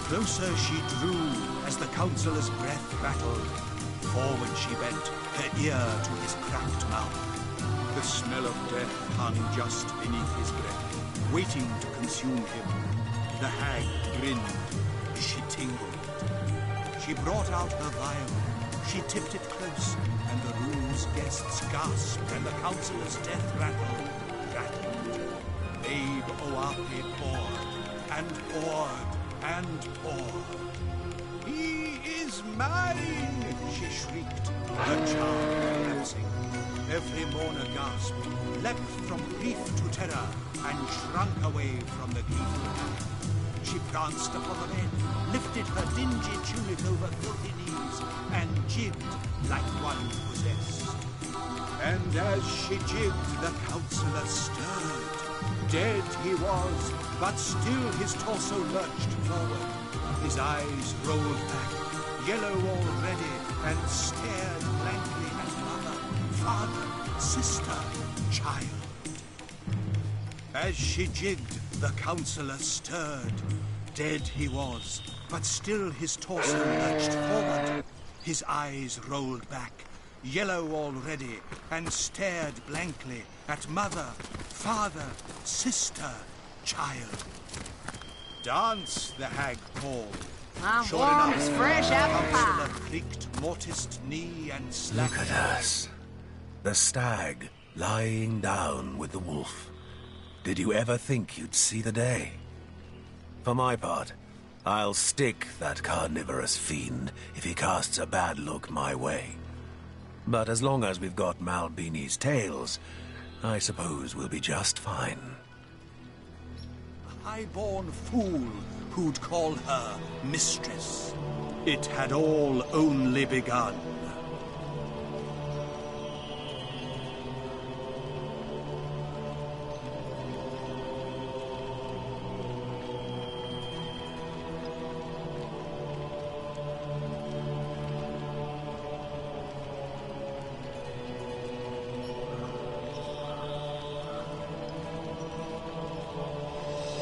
Closer she drew as the counselor's breath rattled. Forward she bent, her ear to his cracked mouth. The smell of death hung just beneath his breath, waiting to consume him. The hag grinned. She tingled. She brought out her vial. She tipped it close, and the room's guests gasped, and the counselor's death rattled. Babe Oape poured, and poured, and poured. He is mine, she shrieked, her charm collapsing. Every mourner gasped, leapt from grief to terror, and shrunk away from the gleeful hag. She pranced upon the bed, lifted her dingy tunic over filthy knees, and jigged like one possessed. And as she jigged, the counselor stirred. Dead he was, but still his torso lurched forward. His eyes rolled back, yellow already, and stared blankly at mother, father, sister, child. As she jigged, the counselor stirred. Dead he was, but still his torso lurched forward. His eyes rolled back, yellow already, and stared blankly at mother, father, sister, child. Dance, the hag called. I'm warm as fresh apple The pie. counselor creaked mortised knee and slapped. Look at us. The stag lying down with the wolf. Did you ever think you'd see the day? For my part, I'll stick that carnivorous fiend if he casts a bad look my way. But as long as we've got Malbini's tails, I suppose we'll be just fine. A high-born fool who'd call her mistress. It had all only begun.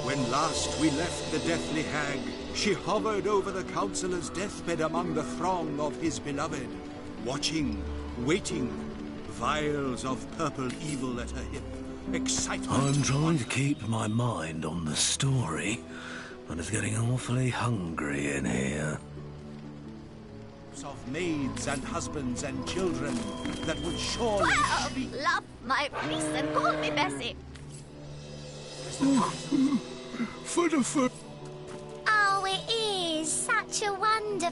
When last we left the deathly hag, she hovered over the counselor's deathbed among the throng of his beloved, watching, waiting, vials of purple evil at her hip, excitement. I'm trying to keep my mind on the story, but it's getting awfully hungry in here. Of maids and husbands and children that would surely shriek. Love my face and call me Bessie. For the foot. Oh, it is such a wonder.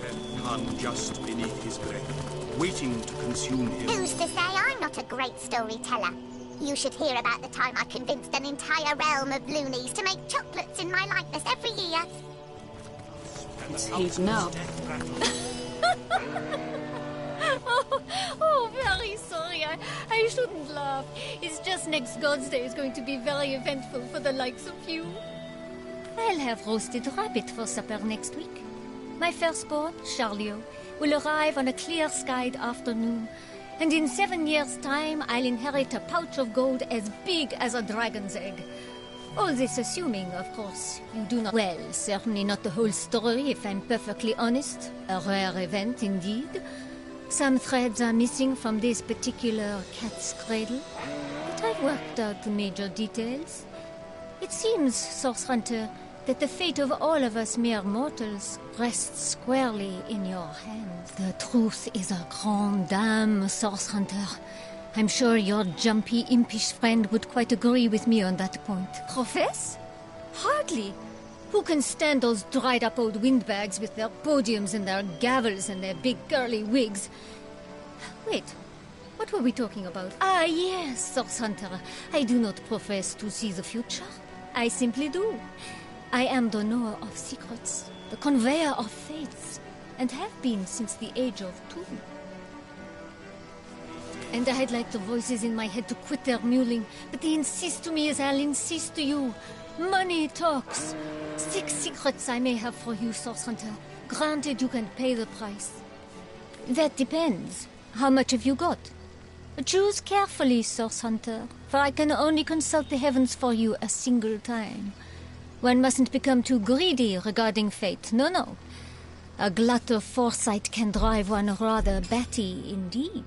Death hung just beneath his breath, waiting to consume him. Who's to say I'm not a great storyteller? You should hear about the time I convinced an entire realm of loonies to make chocolates in my likeness every year. It's heating up. Oh, very sorry. I shouldn't laugh. It's just next God's Day is going to be very eventful for the likes of you. I'll have roasted rabbit for supper next week. My firstborn, Charlio, will arrive on a clear-skied afternoon, and in 7 years' time I'll inherit a pouch of gold as big as a dragon's egg. All this assuming, of course, you do not... Well, certainly not the whole story, if I'm perfectly honest. A rare event, indeed. Some threads are missing from this particular cat's cradle, but I've worked out the major details. It seems, Source Hunter, that the fate of all of us mere mortals rests squarely in your hands. The truth is a grande dame, Source Hunter. I'm sure your jumpy, impish friend would quite agree with me on that point. Profess? Hardly. Who can stand those dried-up old windbags with their podiums and their gavels and their big curly wigs? Wait, what were we talking about? Ah, yes, Source Hunter. I do not profess to see the future. I simply do. I am the knower of secrets, the conveyor of fates, and have been since the age of 2. And I'd like the voices in my head to quit their mewling, but they insist to me as I'll insist to you. Money talks. 6 secrets I may have for you, Source Hunter. Granted, you can pay the price. That depends. How much have you got? Choose carefully, Source Hunter, for I can only consult the heavens for you a single time. One mustn't become too greedy regarding fate. No, no. A glut of foresight can drive one rather batty indeed.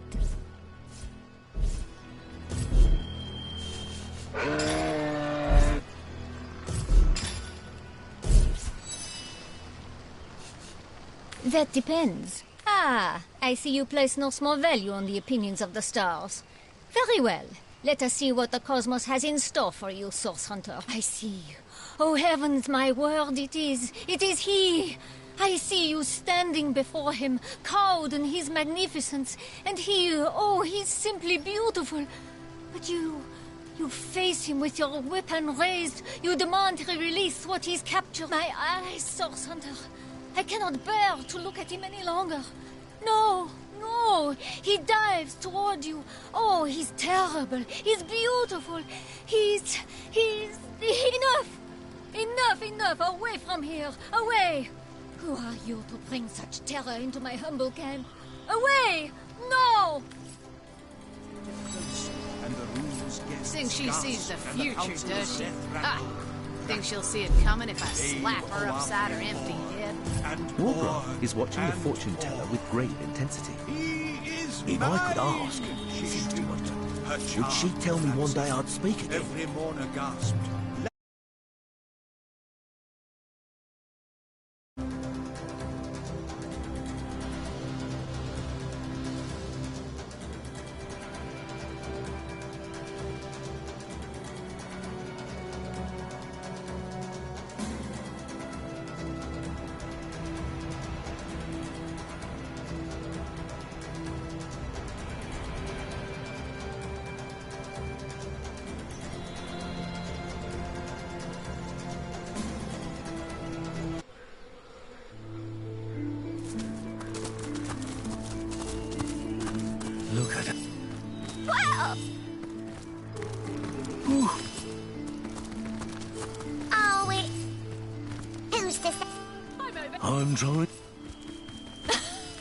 That depends. Ah, I see you place no small value on the opinions of the stars. Very well. Let us see what the cosmos has in store for you, Source Hunter. I see. Oh heavens, my word, it is he! I see you standing before him, cowed in his magnificence, and he's simply beautiful. But you face him with your weapon raised. You demand he release what he's captured. My eyes, Source Hunter. I cannot bear to look at him any longer. No, he dives toward you. Oh, he's terrible. He's beautiful. He's... Enough. Away from here. Away. Who are you to bring such terror into my humble camp? Away! No! Think she sees the future, does she? Ha! Think she'll see it coming if I slap her upside her empty head? Wargrave is watching the fortune teller with great intensity. If I could ask, seems to wonder, would she tell me one day I'd speak again? Every mourner gasped. Look at it. Wow! Oh, who's to say? I'm trying.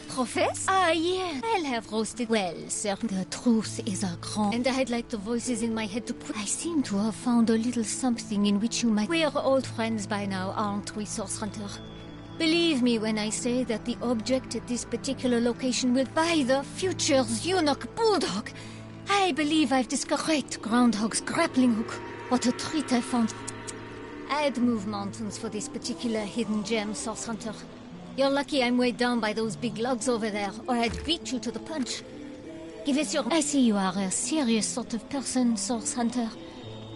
Professor? Ah, yeah. I'll have roasted. Well, sir, the truth is a grand. And I'd like the voices in my head to put. I seem to have found a little something in which you might. We're old friends by now, aren't we, Source Hunter? Believe me when I say that the object at this particular location will buy the future's eunuch bulldog. I believe I've discovered great groundhog's grappling hook. What a treat I found. I'd move mountains for this particular hidden gem, Source Hunter. You're lucky I'm weighed down by those big logs over there, or I'd beat you to the punch. Give us your... I see you are a serious sort of person, Source Hunter.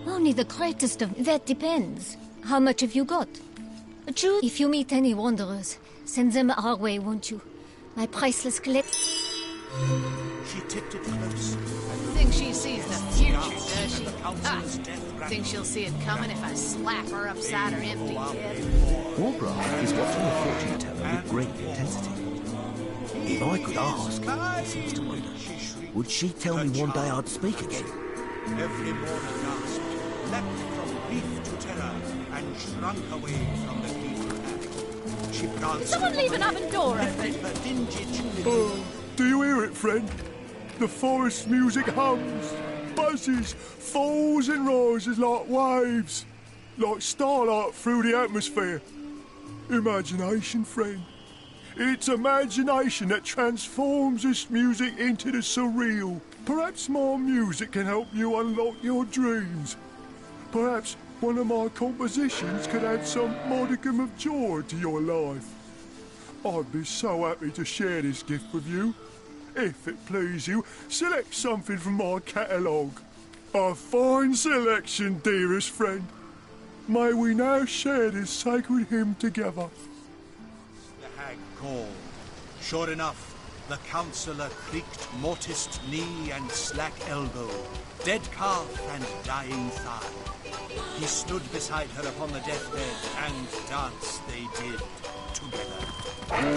Only the greatest of... That depends. How much have you got? Choose. If you meet any wanderers, send them our way, won't you? My priceless collect... She tipped it close. Think she sees the future, does she? Ha! Think she'll see it coming if I slap her upside her empty head? Wargrave is watching the fortune teller with great intensity. If I could ask, seems to wonder, would she tell me one day I'd speak again? Every mourner gasped, leapt from grief to terror, and shrunk away from the gleaming act. She pranced. Someone leave an oven door open. Her dingy tunic. Oh, do you hear it, friend? The forest music hums, buzzes, falls and rises like waves, like starlight through the atmosphere. Imagination, friend. It's imagination that transforms this music into the surreal. Perhaps my music can help you unlock your dreams. Perhaps one of my compositions could add some modicum of joy to your life. I'd be so happy to share this gift with you. If it please you, select something from my catalogue. A fine selection, dearest friend. May we now share this sacred hymn together. The hag called. Sure enough, the counsellor creaked mortised knee and slack elbow, dead calf and dying thigh. He stood beside her upon the deathbed, and dance they did together.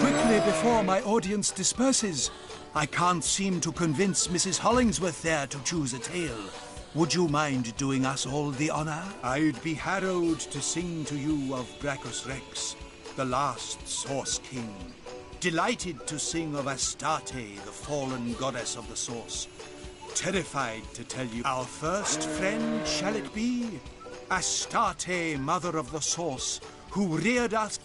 Quickly, before my audience disperses, I can't seem to convince Mrs. Hollingsworth there to choose a tale. Would you mind doing us all the honor? I'd be harrowed to sing to you of Brachus Rex, the last Source King. Delighted to sing of Astarte, the fallen goddess of the Source. Terrified to tell you, our first friend shall it be? Astarte, mother of the source, who reared us.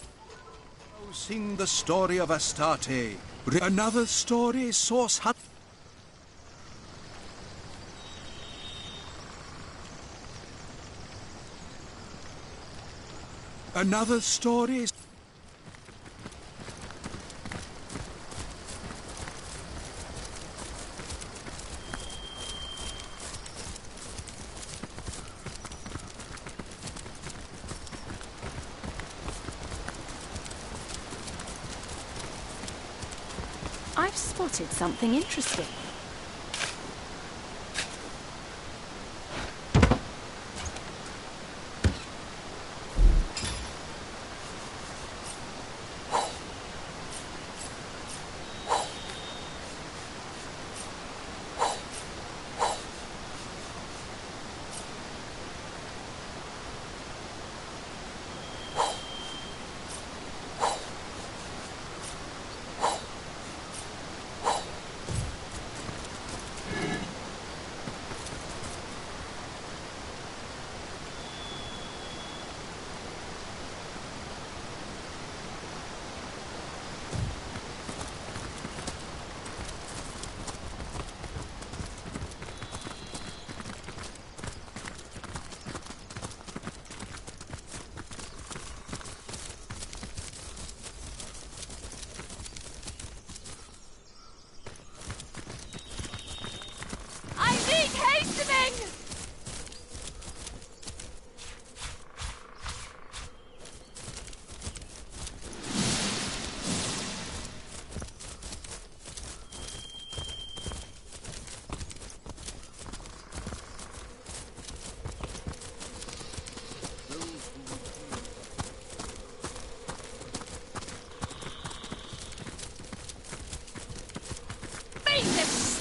Sing the story of Astarte. Another story, source hut. Another story. I've spotted something interesting.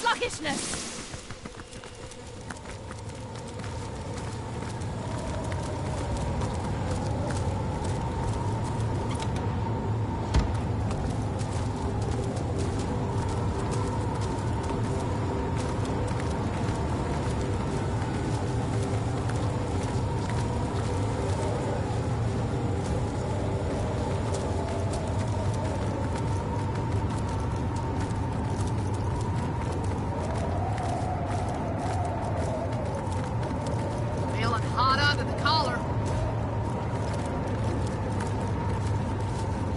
Sluggishness!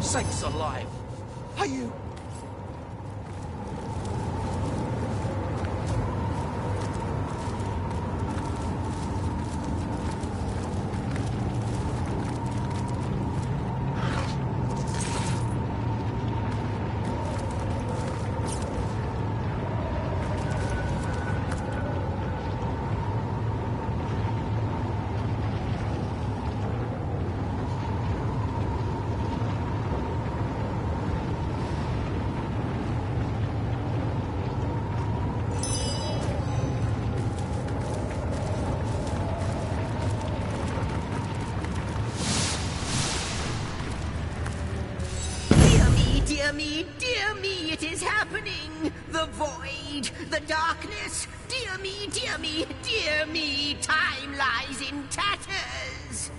Sakes alive! Are you... Dear me, it is happening! The void, the darkness, dear me, time lies in tatters!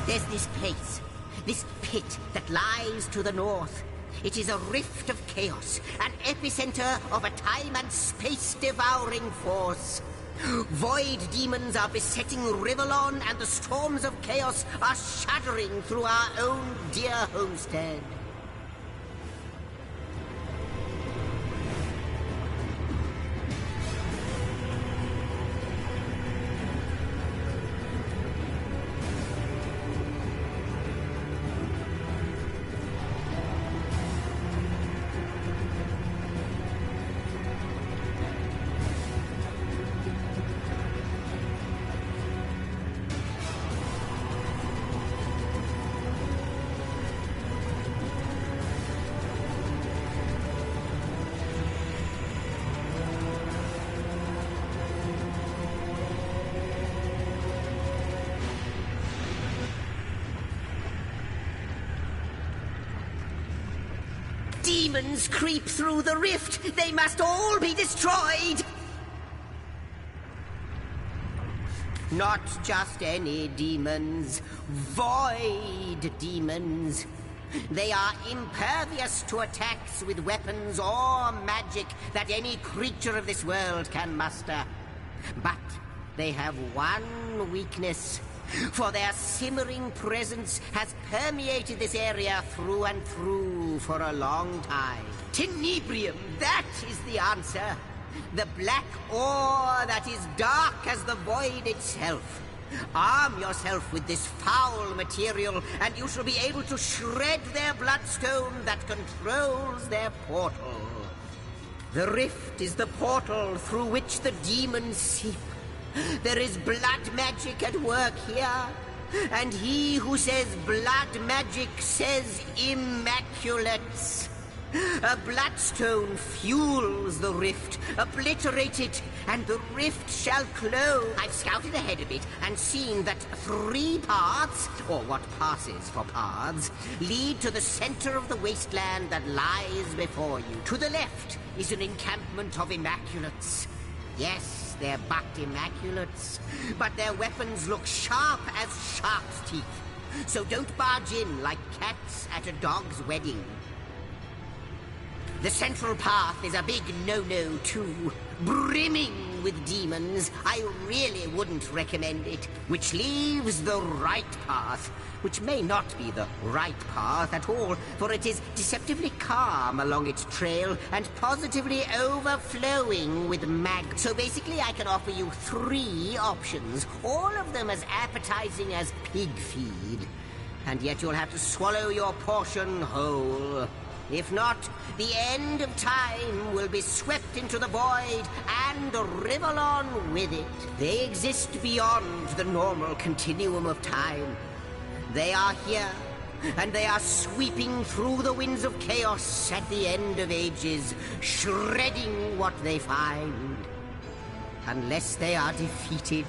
There's this place, this pit that lies to the north. It is a rift of chaos, an epicenter of a time and space-devouring force. Void demons are besetting Rivellon, and the storms of chaos are shuddering through our own dear homestead. Demons creep through the rift. They must all be destroyed. Not just any demons. Void demons. They are impervious to attacks with weapons or magic that any creature of this world can muster. But they have one weakness. For their simmering presence has permeated this area through and through for a long time. Tenebrium, that is the answer. The black ore that is dark as the void itself. Arm yourself with this foul material, and you shall be able to shred their bloodstone that controls their portal. The rift is the portal through which the demons seep. There is blood magic at work here, and he who says blood magic says immaculates. A bloodstone fuels the rift. Obliterate it, and the rift shall close. I've scouted ahead a bit and seen that 3 paths, or what passes for paths, lead to the center of the wasteland that lies before you. To the left is an encampment of immaculates. Yes, they're but immaculates, but their weapons look sharp as shark's teeth. So don't barge in like cats at a dog's wedding. The central path is a big no-no too, brimming with demons. I really wouldn't recommend it. Which leaves the right path, which may not be the right path at all, for it is deceptively calm along its trail and positively overflowing with So basically I can offer you 3 options, all of them as appetizing as pig feed. And yet you'll have to swallow your portion whole. If not, the end of time will be swept into the void and Rivellon with it. They exist beyond the normal continuum of time. They are here, and they are sweeping through the winds of chaos at the end of ages, shredding what they find. Unless they are defeated,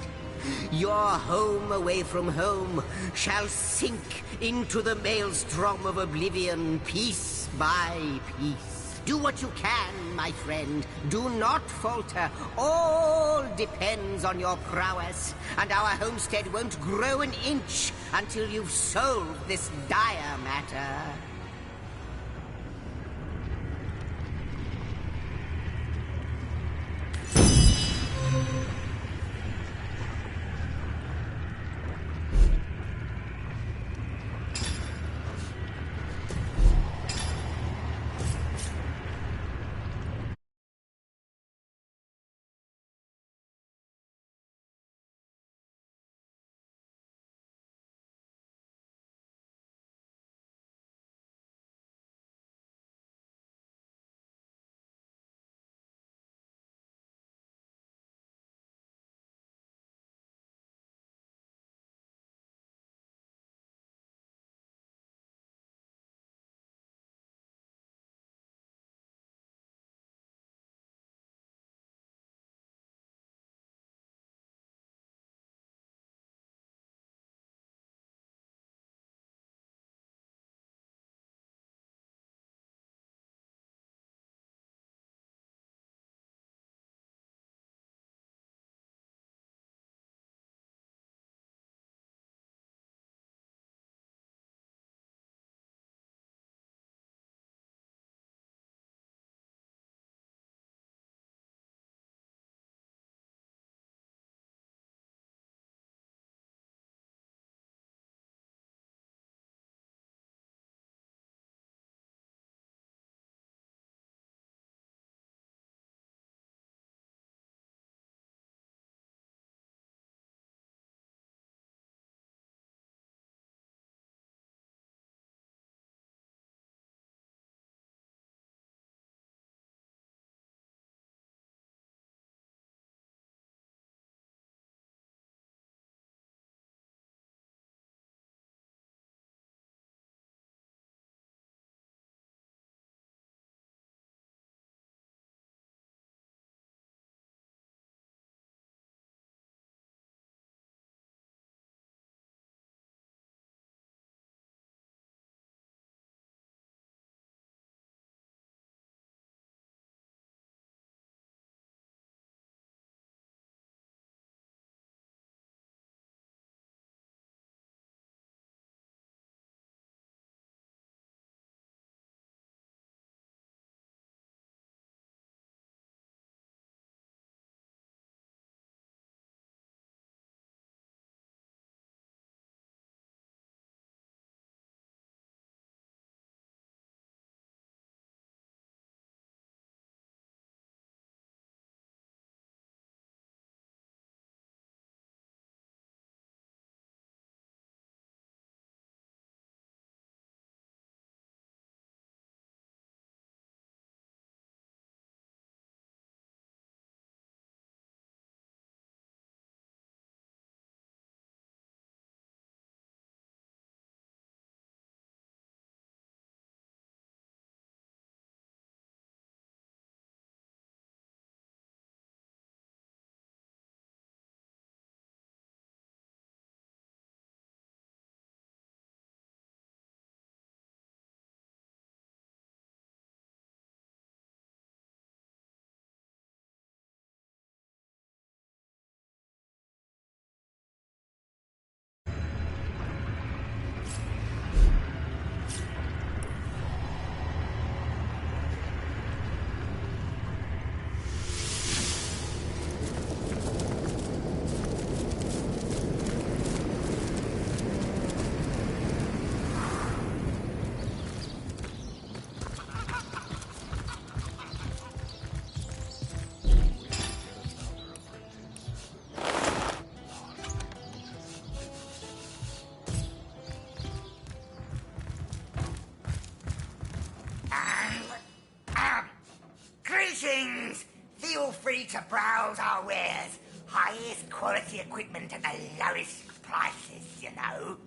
your home away from home shall sink into the maelstrom of oblivion, piece by piece. Do what you can, my friend. Do not falter. All depends on your prowess, and our homestead won't grow an inch until you've solved this dire matter. highest quality equipment at the lowest prices, you know.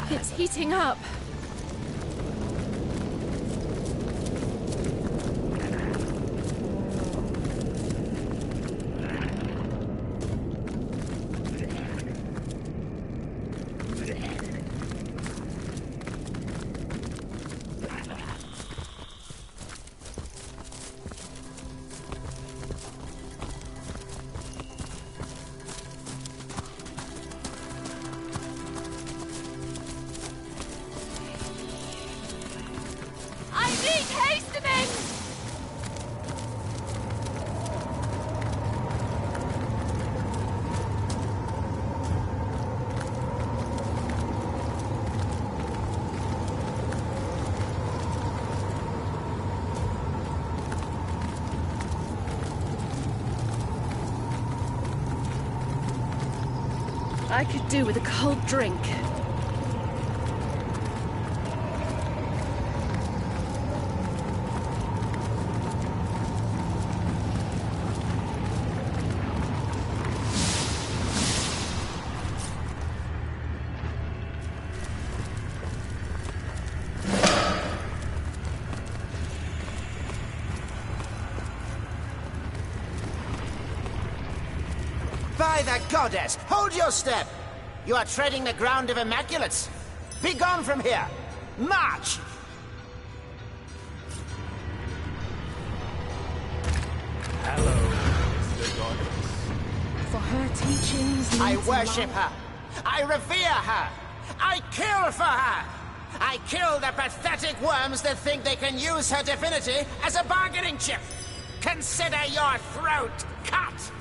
It's heating up. I could do with a cold drink. By the goddess! Hold your step! You are treading the ground of immaculates! Be gone from here! March! Hello, Mr. Goddess. For her teachings... I worship her! I revere her! I kill for her! I kill the pathetic worms that think they can use her divinity as a bargaining chip! Consider your throat cut!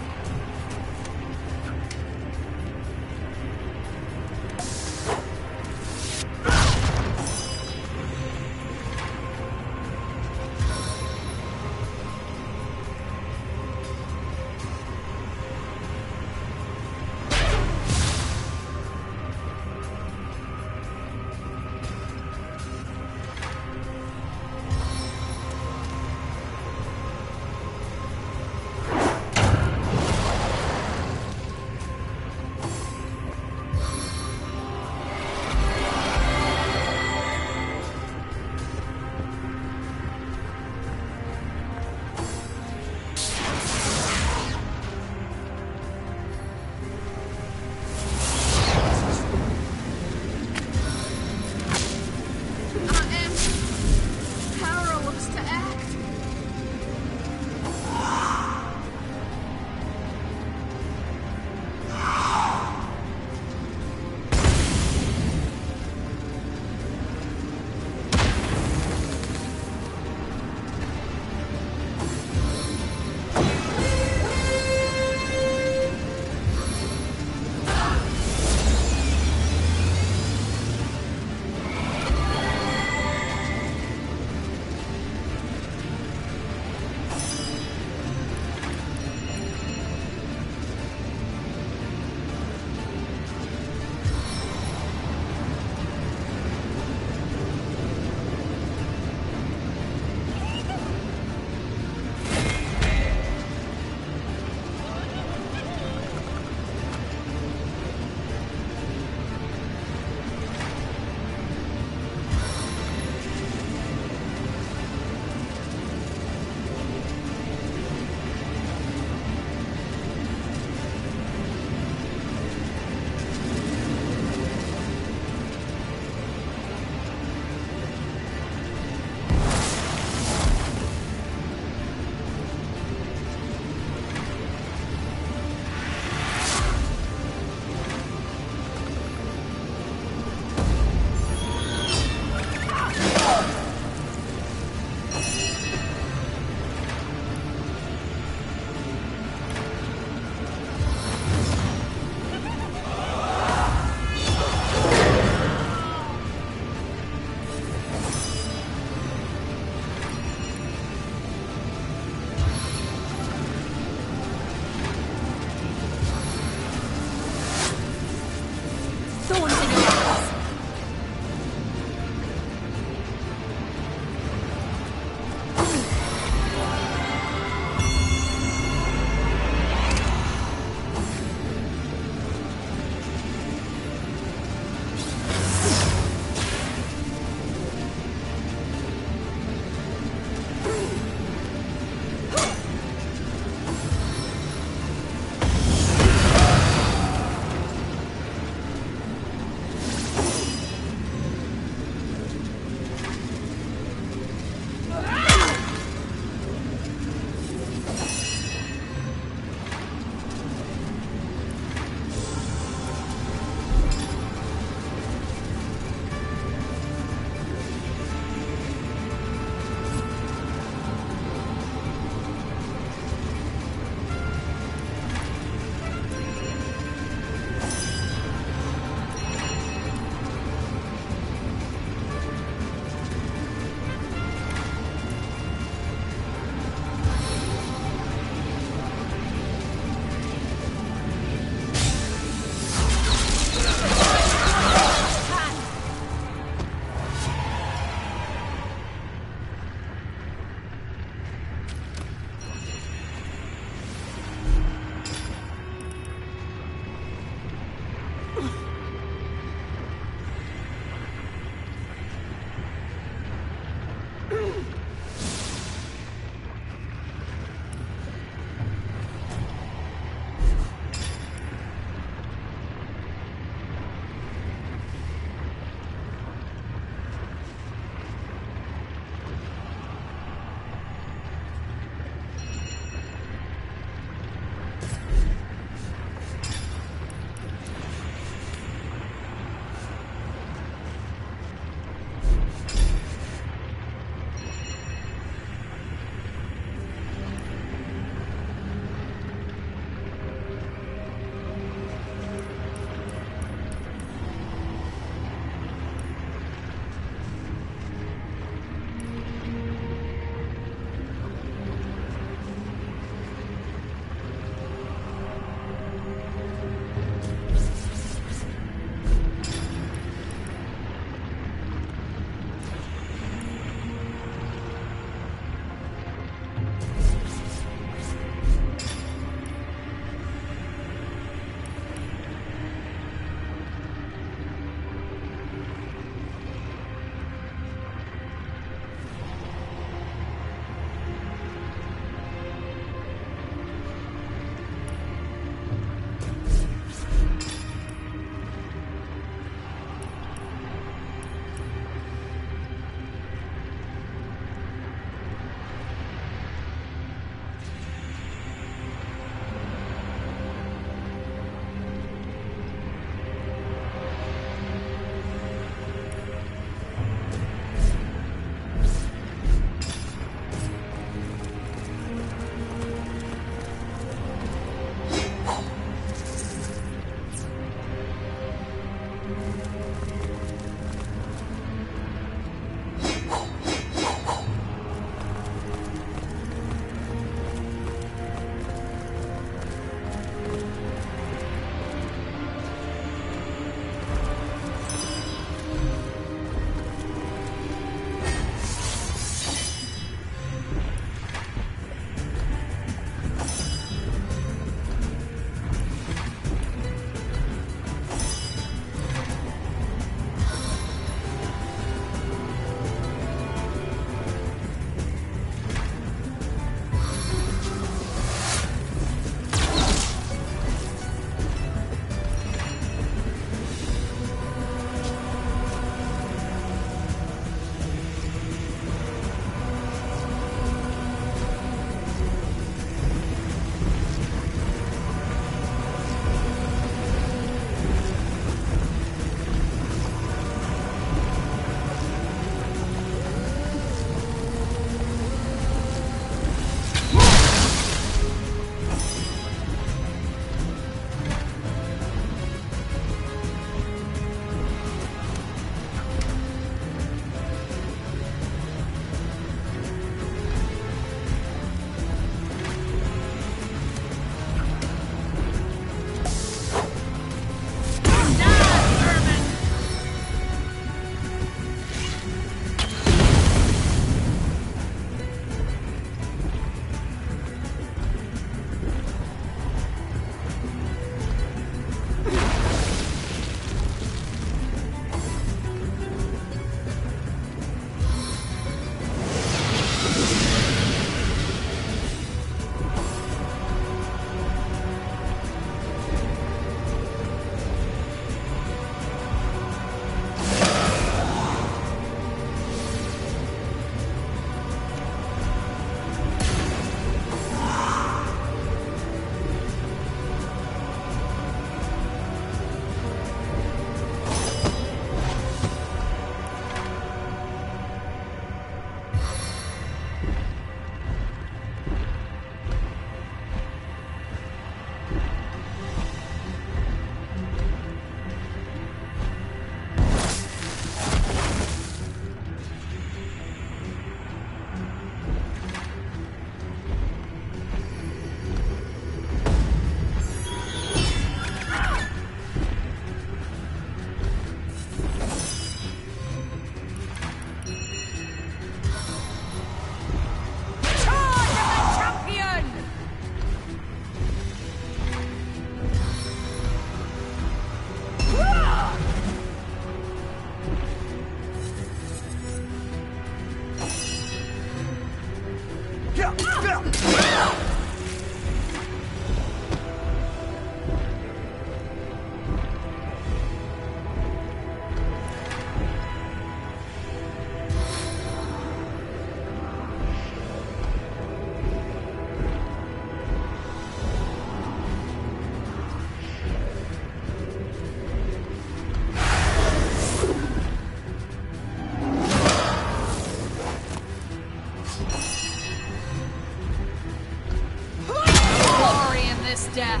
Death.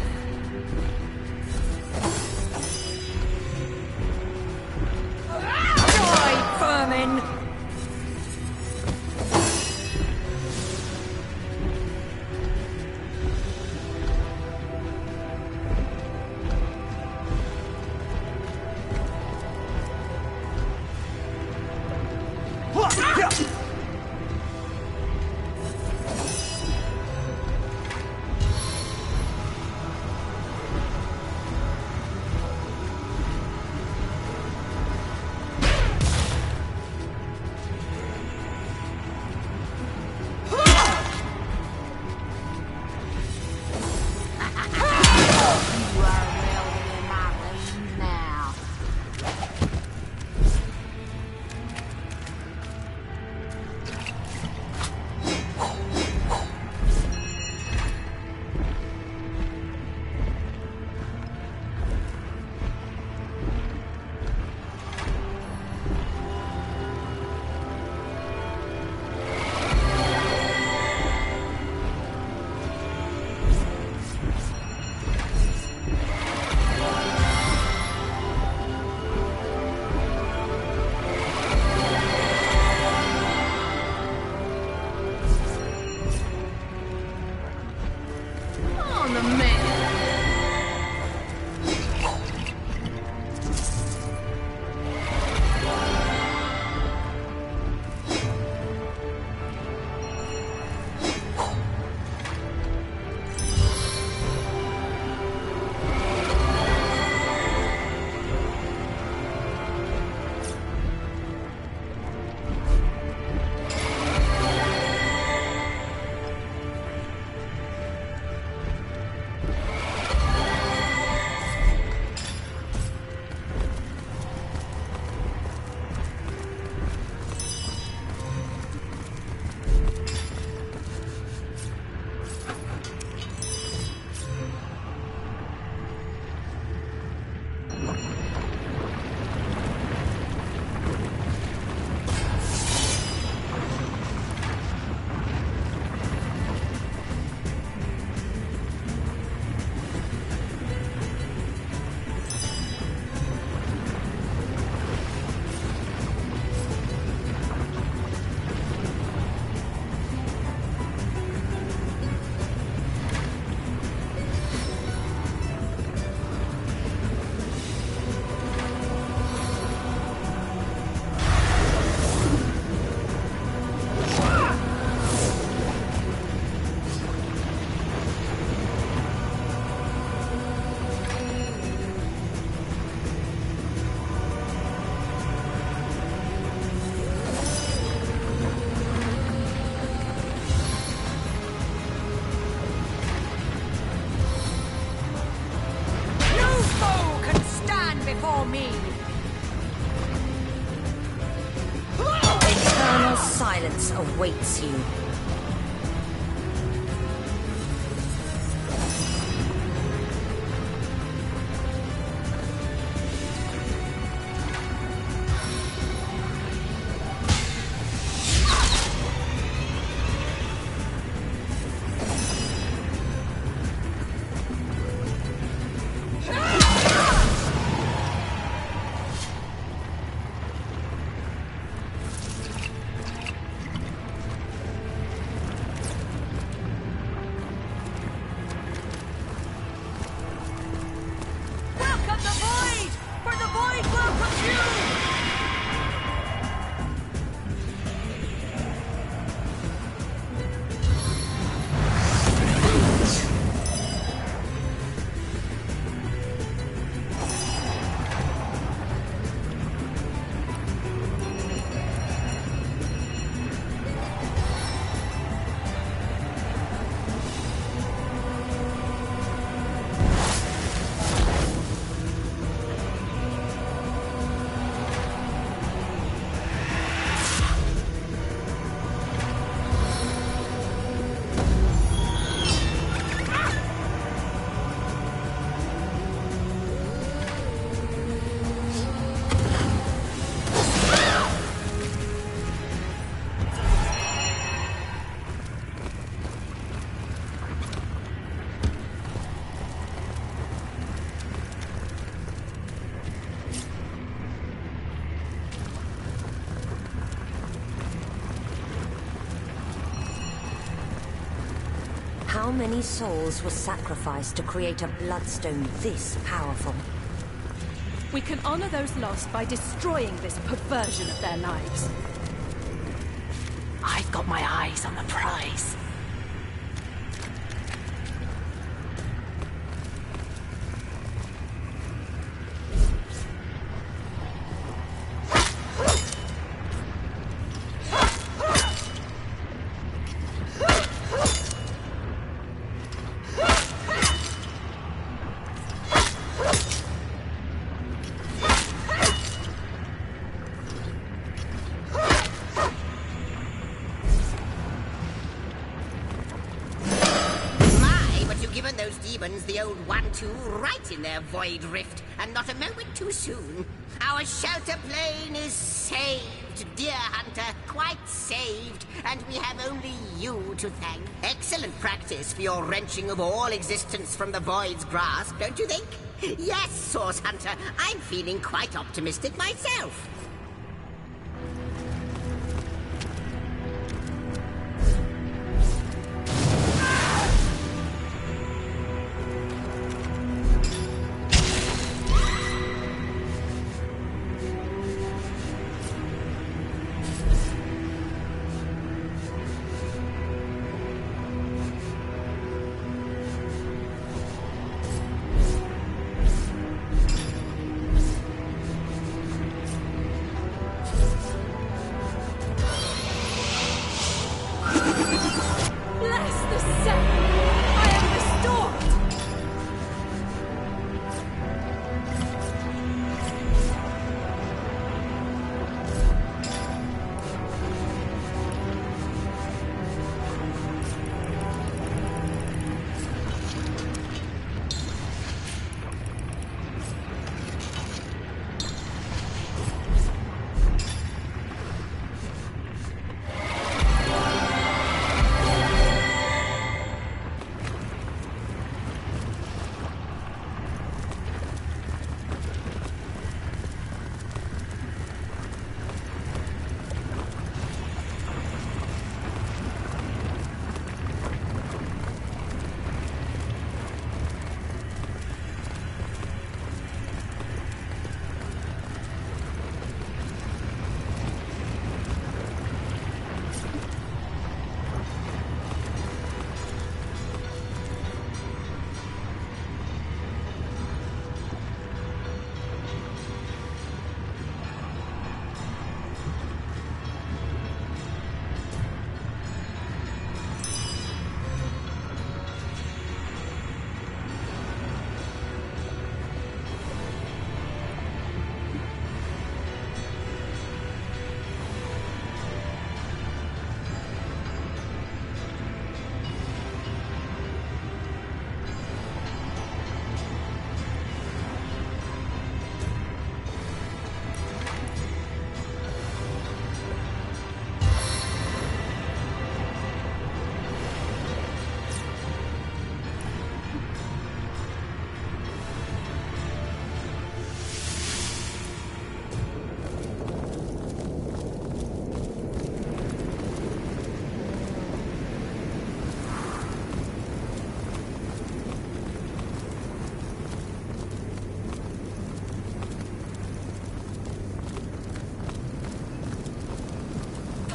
Die, vermin! How many souls were sacrificed to create a bloodstone this powerful? We can honor those lost by destroying this perversion of their lives. I've got my eyes on the prize. The old 1-2 right in their void rift, and not a moment too soon. Our shelter plane is saved, dear hunter, quite saved, and we have only you to thank. Excellent practice for your wrenching of all existence from the void's grasp, don't you think? Yes, Source Hunter, I'm feeling quite optimistic myself.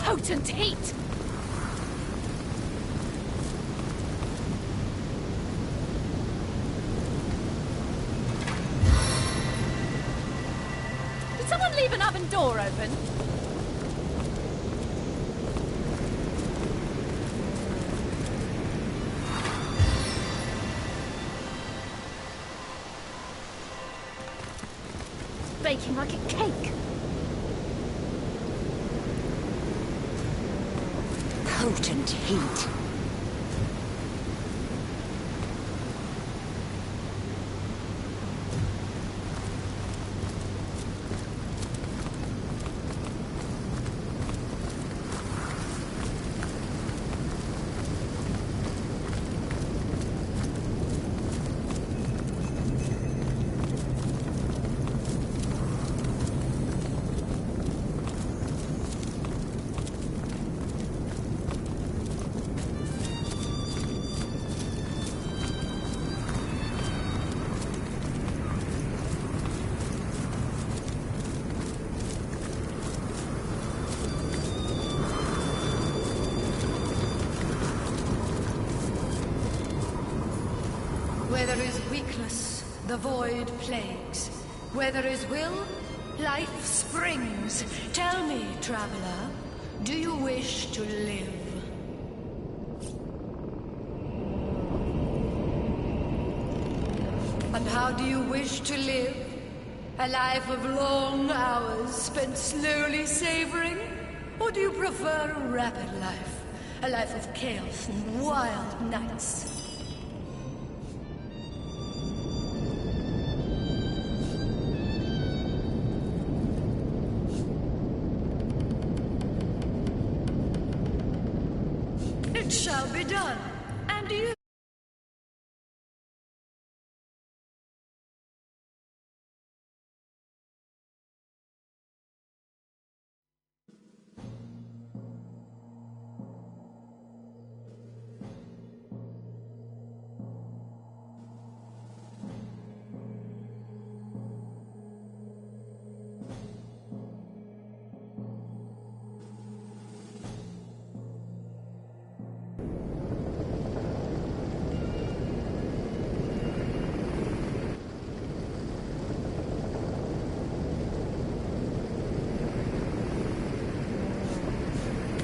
Potent heat! Did someone leave an oven door open? It's baking like a cake. Potent heat. Where there is weakness, the void plagues. Where there is will, life springs. Tell me, traveler, do you wish to live? And how do you wish to live? A life of long hours spent slowly savoring? Or do you prefer a rapid life? A life of chaos and wild nights? It shall be done. And you...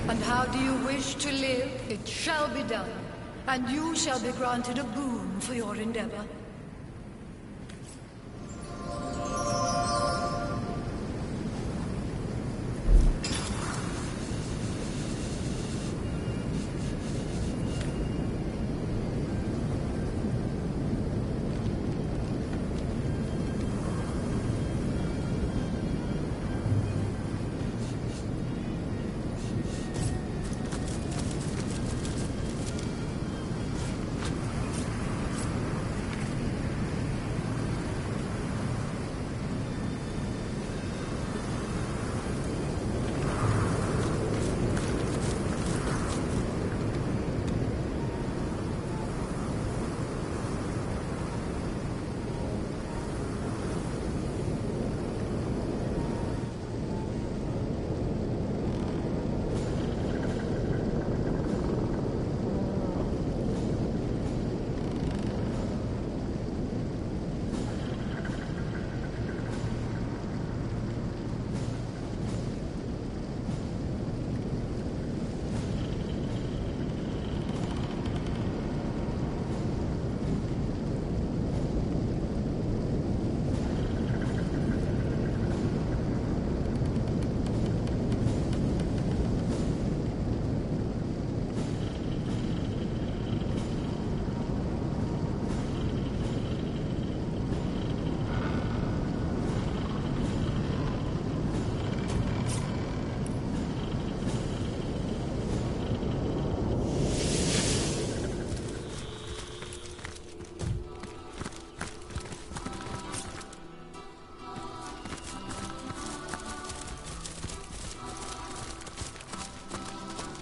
And how do you wish to live? It shall be done, and you shall be granted a boon for your endeavor.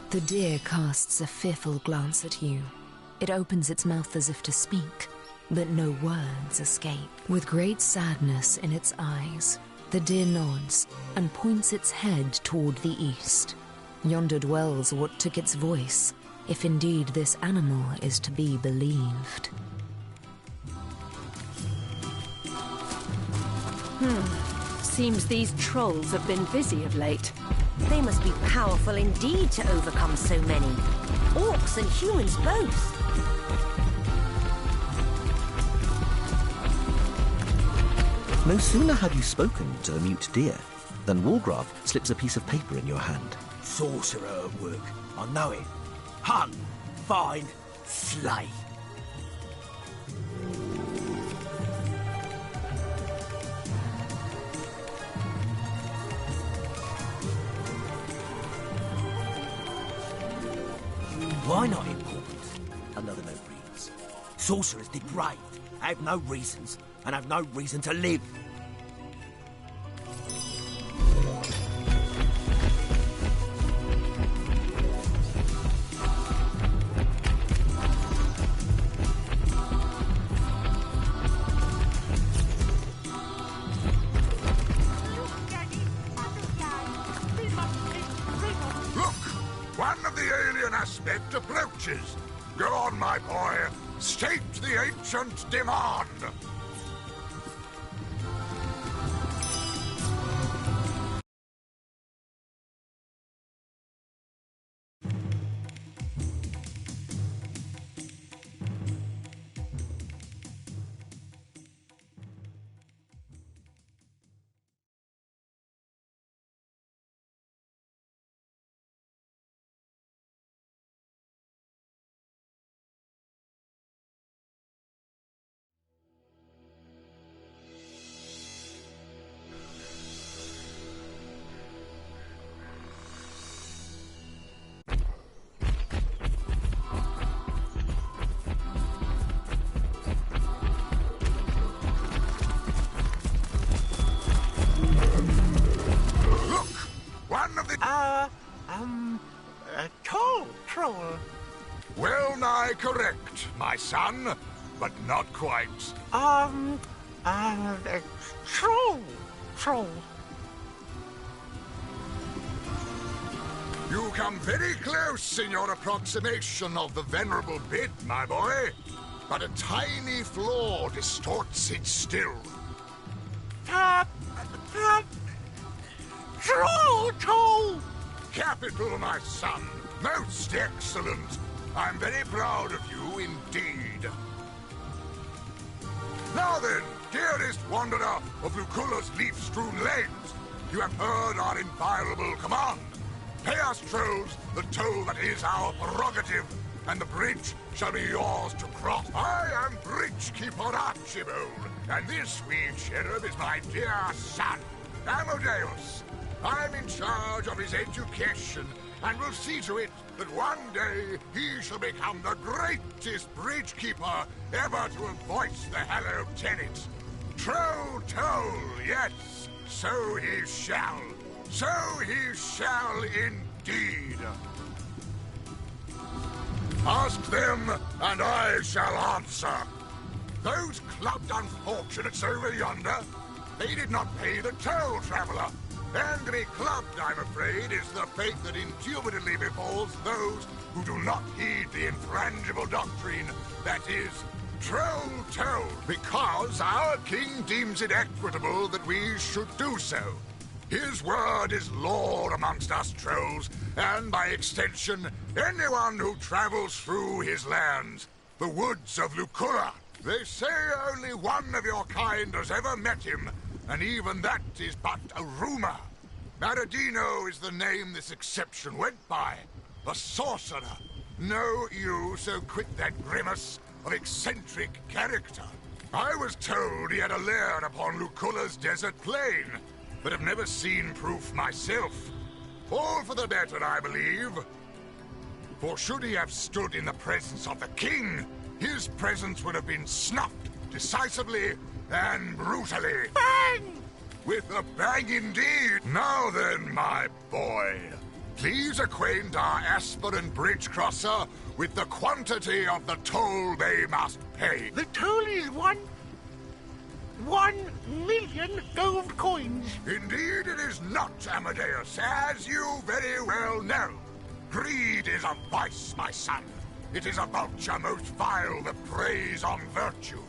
The deer casts a fearful glance at you. It opens its mouth as if to speak, but no words escape. With great sadness in its eyes, the deer nods and points its head toward the east. Yonder dwells what took its voice, if indeed this animal is to be believed. Seems these trolls have been busy of late. They must be powerful indeed to overcome so many. Orcs and humans both. No sooner have you spoken to the mute deer than Wargraf slips a piece of paper in your hand. Sorcerer at work. I know it. Hunt, find, slay. Why not important? Another note reads, sorcerers depraved, have no reasons, and have no reason to live. Look! One of the alien aspect approaches. Go on, my boy. State the ancient demand! Troll. Well nigh correct, my son, but not quite. Troll. You come very close in your approximation of the venerable bit, my boy. But a tiny flaw distorts it still. Troll! Capital, my son. Most excellent. I'm very proud of you indeed. Now then, dearest wanderer of Lucula's leaf-strewn lanes, you have heard our inviolable command. Pay us, trolls, the toll that is our prerogative, and the bridge shall be yours to cross. I am Bridgekeeper Archibald, and this wee cherub is my dear son, Amadeus. I'm in charge of his education, and will see to it that one day he shall become the greatest bridgekeeper ever to have voiced the hallowed tenet. Troll toll, yes, so he shall. So he shall indeed. Ask them, and I shall answer. Those clubbed unfortunates over yonder, they did not pay the toll, traveller. And to be clubbed, I'm afraid, is the fate that indubitably befalls those who do not heed the infrangible doctrine that is troll toll, because our king deems it equitable that we should do so. His word is law amongst us trolls, and by extension, anyone who travels through his lands, the woods of Lucula. They say only one of your kind has ever met him, and even that is but a rumor. Maradino is the name this exception went by. A sorcerer. Know you so quit that grimace of eccentric character? I was told he had a lair upon Lucula's desert plain, but have never seen proof myself. All for the better, I believe. For should he have stood in the presence of the king, his presence would have been snuffed decisively and brutally. Bang! With a bang indeed. Now then, my boy, please acquaint our aspirant bridge crosser with the quantity of the toll they must pay. The toll is 1 million gold coins. Indeed it is not, Amadeus, as you very well know. Greed is a vice, my son. It is a vulture most vile that preys on virtue.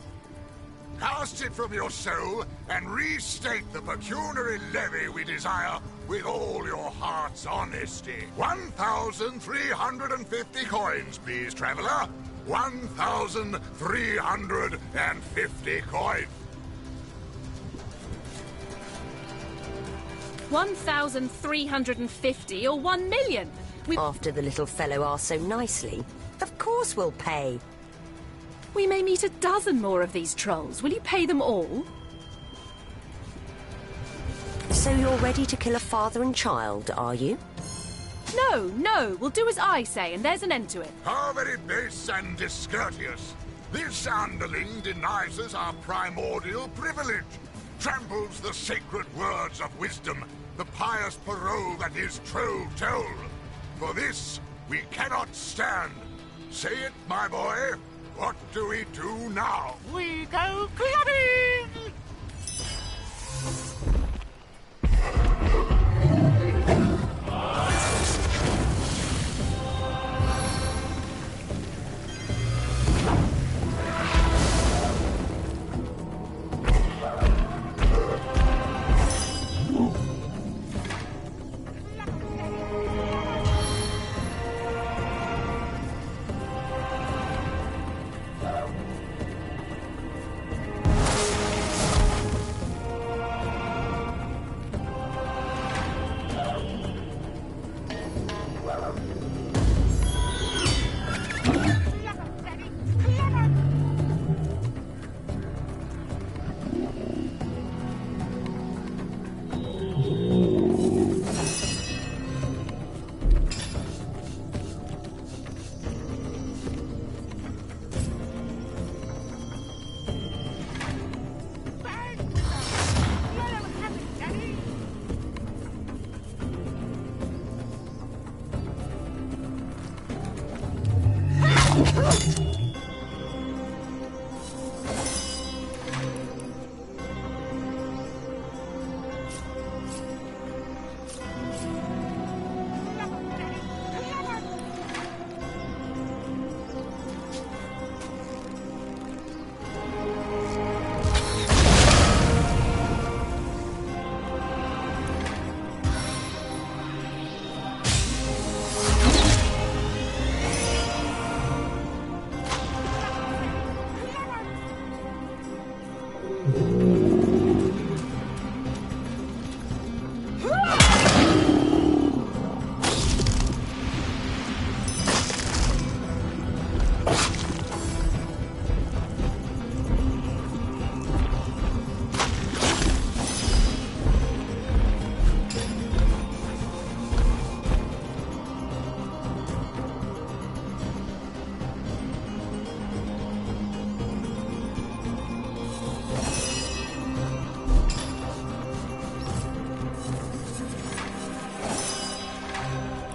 Cast it from your soul, and restate the pecuniary levy we desire with all your heart's honesty. 1,350 coins, please, traveler. 1,350 coins. 1,350 or 1 million? After the little fellow asked so nicely, of course we'll pay. We may meet a dozen more of these trolls. Will you pay them all? So you're ready to kill a father and child, are you? No. We'll do as I say, and there's an end to it. How very base and discourteous. This underling denies us our primordial privilege, tramples the sacred words of wisdom, the pious parole that is troll toll. For this, we cannot stand. Say it, my boy. What do we do now? We go clubbing!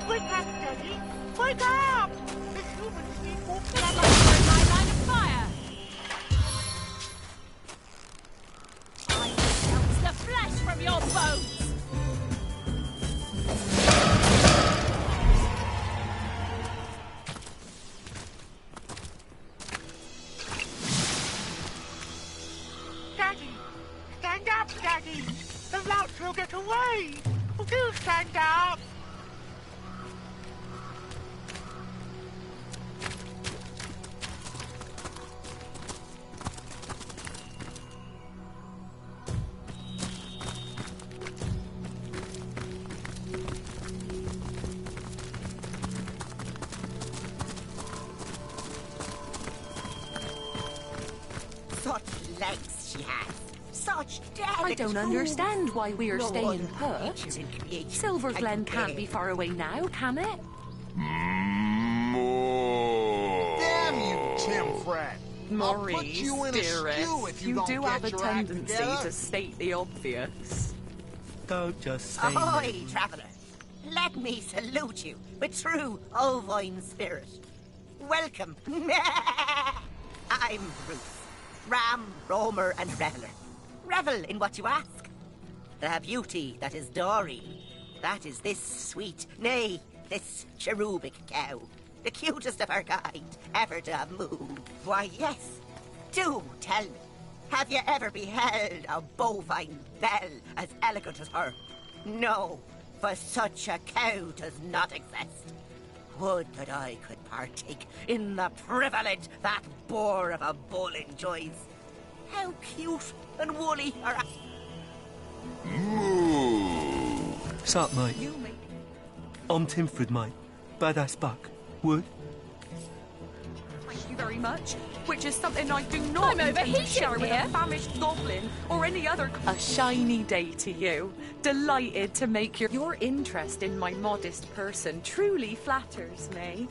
Wake up, Daddy! Wake up! The humans need more blood in my line of fire! I melts the flesh from your bones! Daddy! Stand up, Daddy! The louts will get away! Do stand up! Such legs she has. Such delicate I don't understand why we're No staying other put. creature in creation Silver can Glen can't compare. be far away now, can it? Damn you, Tim Fred. I'll put Maurice, you in a dearest, stew if you don't do get have a your act tendency together. to state the obvious. Don't just say Ahoy, traveller! Let me salute you with true ovine spirit. Welcome. I'm Bruce, ram, roamer, and reveller. Revel in what you ask. The beauty that is Dory. That is this sweet, nay, this cherubic cow. The cutest of her kind ever to have moved. Why, yes. Do tell me, have you ever beheld a bovine belle as elegant as her? No, for such a cow does not exist. Would that I could partake in the privilege that boar of a bull enjoys. How cute and woolly are... Sup, mate? You, mate? I'm Timfred, mate. Badass buck. Wood? Thank you very much. Which is something I do not I'm intend to overheating share with here. a famished goblin or any other. A shiny day to you. Delighted to make your interest in my modest person truly flatters me.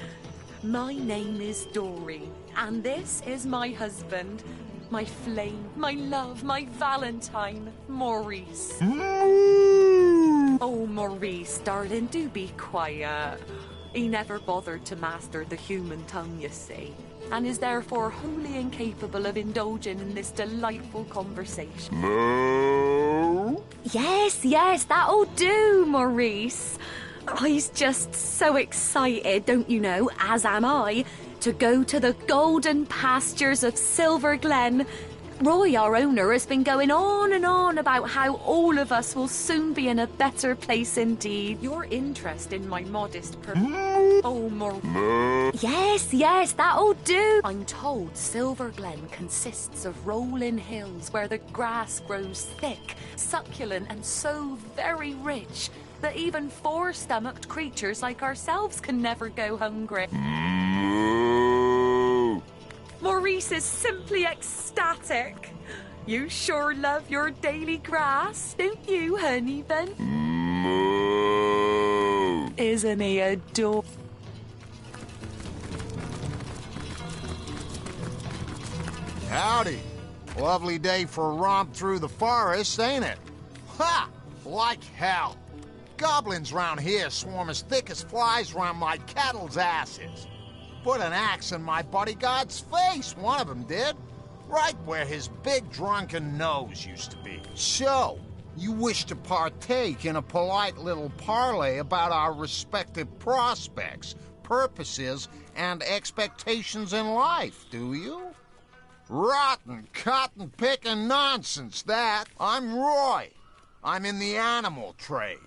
My name is Dory, and this is my husband, my flame, my love, my Valentine, Maurice. Oh, Maurice, darling, do be quiet. He never bothered to master the human tongue, you see, and is therefore wholly incapable of indulging in this delightful conversation. No. Yes, that'll do, Maurice. He's just so excited, don't you know, as am I, to go to the golden pastures of Silver Glen. Roy, our owner, has been going on and on about how all of us will soon be in a better place indeed. Your interest in my modest Oh, Yes, that'll do. I'm told Silver Glen consists of rolling hills where the grass grows thick, succulent, and so very rich that even four-stomached creatures like ourselves can never go hungry. Maurice is simply ecstatic. You sure love your daily grass, don't you, honey bun? Isn't he adorable? Howdy. Lovely day for a romp through the forest, ain't it? Ha! Like hell. Goblins round here swarm as thick as flies round my cattle's asses. Put an axe in my bodyguard's face, one of them did. Right where his big drunken nose used to be. So, you wish to partake in a polite little parley about our respective prospects, purposes, and expectations in life, do you? Rotten, cotton-picking nonsense, that. I'm Roy. I'm in the animal trade.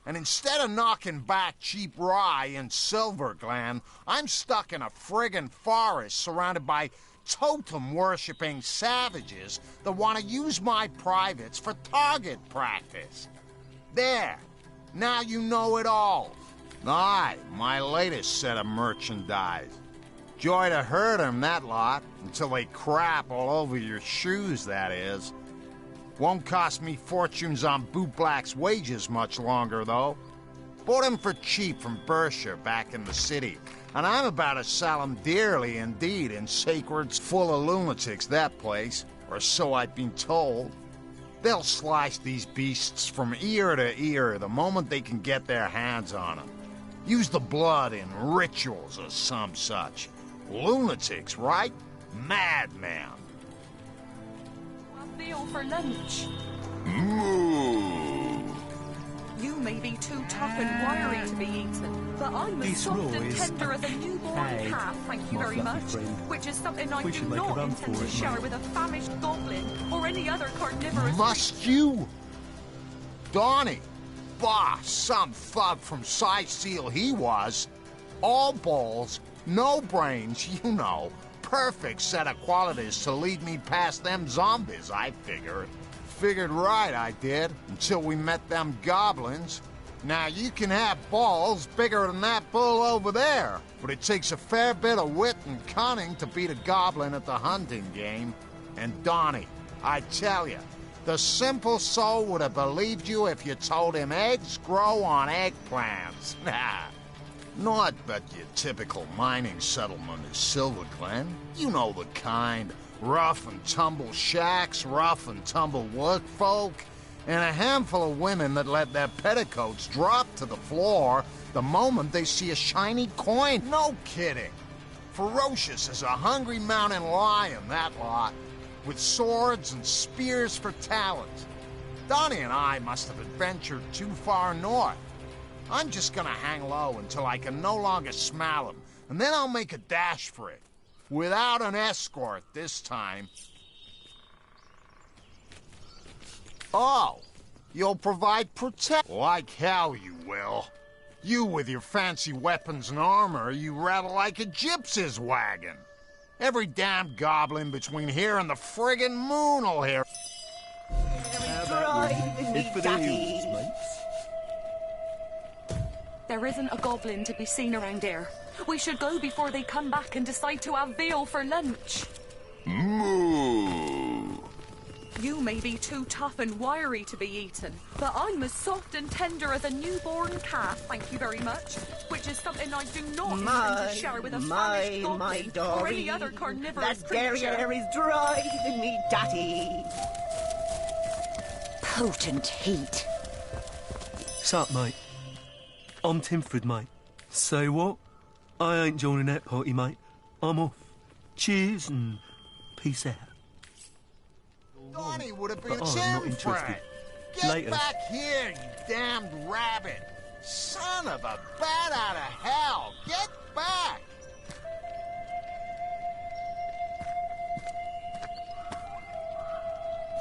And instead of knocking back cheap rye in Silverglen, I'm stuck in a friggin' forest surrounded by totem-worshipping savages that want to use my privates for target practice. There. Now you know it all. Aye, my latest set of merchandise. Joy to herd 'em, that lot, until they crap all over your shoes, that is. Won't cost me fortunes on bootblack's wages much longer, though. Bought 'em for cheap from Berkshire back in the city, and I'm about to sell 'em dearly indeed in Sacred's full of lunatics, that place, or so I've been told. They'll slice these beasts from ear to ear the moment they can get their hands on 'em. Use the blood in rituals or some such. Lunatics, right? Madman. Meal for lunch. Moo! You may be too tough and wiry to be eaten, but I'm as soft and tender as a newborn calf, thank you very much, which is something I do not intend to share with a famished goblin or any other carnivorous... Must you? Donnie! Bah, some thug from Seal he was. All balls, no brains, you know. Perfect set of qualities to lead me past them zombies, I figured. Figured right, I did, until we met them goblins. Now, you can have balls bigger than that bull over there, but it takes a fair bit of wit and cunning to beat a goblin at the hunting game. And Donnie, I tell you, the simple soul would have believed you if you told him eggs grow on eggplants. Not but your typical mining settlement is Silverglen. You know the kind. Rough and tumble shacks, rough and tumble workfolk, and a handful of women that let their petticoats drop to the floor the moment they see a shiny coin. No kidding. Ferocious as a hungry mountain lion, that lot, with swords and spears for talons. Donnie and I must have adventured too far north. I'm just gonna hang low until I can no longer smell him, and then I'll make a dash for it. Without an escort this time. Oh, you'll provide Like hell you will. You with your fancy weapons and armor, you rattle like a gypsy's wagon. Every damn goblin between here and the friggin' moon will hear. There isn't a goblin to be seen around here. We should go before they come back and decide to have veal for lunch. Moo! You may be too tough and wiry to be eaten, but I'm as soft and tender as a newborn calf, thank you very much, which is something I do not intend to share with a famished goblin or any other carnivorous creature. That derriere is driving me datty. Potent heat. Sup, mate? I'm Timford, mate. Say what? I ain't joining that party, mate. I'm off. Cheers and peace out. Donnie would have been But I'm not Tim, interested. Frank. Get Later. back here, you damned rabbit. Son of a bat out of hell. Get back.